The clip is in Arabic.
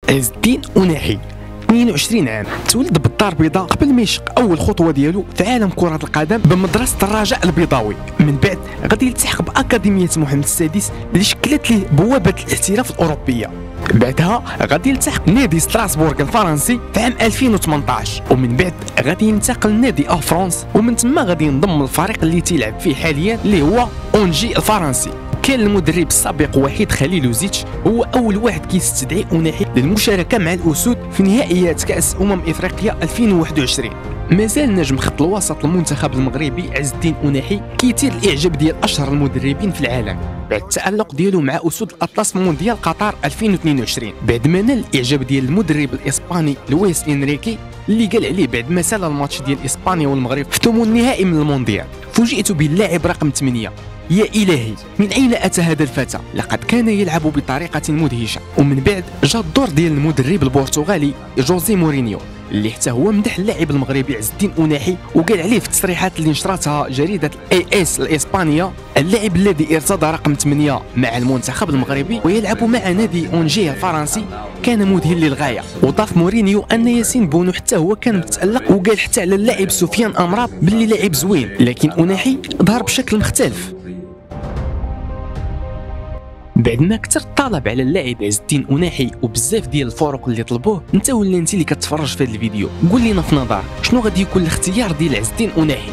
عز الدين أناحي 22 عام، تولد بالدار البيضاء قبل ما يشق اول خطوه ديالو في عالم كره القدم بمدرسه الرجاء البيضاوي. من بعد غادي يلتحق باكاديميه محمد السادس اللي شكلت ليه بوابه الاحتراف الاوروبيه. بعدها غادي يلتحق نادي ستراسبورغ الفرنسي في عام 2018، ومن بعد غادي ينتقل لنادي فرانس، ومن ثم غادي ينضم للفريق اللي تيلعب فيه حاليا اللي هو اونجي الفرنسي. كان المدرب السابق وحيد خليلوزيتش هو اول واحد كيستدعي أناحي للمشاركه مع الاسود في نهائيات كاس افريقيا 2021. مازال نجم خط الوسط المنتخب المغربي عز الدين أناحي كيثير الاعجاب ديال اشهر المدربين في العالم بعد التألق ديالو مع اسود الاطلس في مونديال قطر 2022، بعد ما نال الاعجاب ديال المدرب الاسباني لويس انريكي اللي قال عليه بعد ما سال الماتش ديال اسبانيا والمغرب في ثمن النهائي من المونديال. فوجئت باللاعب رقم 8. يا إلهي، من أين أتى هذا الفتى؟ لقد كان يلعب بطريقة مدهشة. ومن بعد جاء الدور ديال المدرب البرتغالي جوزي مورينيو اللي حتى هو مدح اللاعب المغربي عز الدين أناحي، وقال عليه في التصريحات اللي نشرتها جريدة AS الإسبانية: اللاعب الذي ارتضى رقم 8 مع المنتخب المغربي ويلعب مع نادي أونجي الفرنسي كان مذهل للغاية. وضاف مورينيو أن ياسين بونو حتى هو كان متألق، وقال حتى على اللاعب سفيان أمراب باللي لاعب زوين، لكن أناحي ظهر بشكل مختلف. بعد ما كثر الطلب على اللاعب عز الدين أناحي وبزاف ديال الفرق اللي طلبوه، انت ولا انت اللي كتفرج في هذا الفيديو قول لنا في نظرك شنو غادي يكون الاختيار ديال عز الدين أناحي؟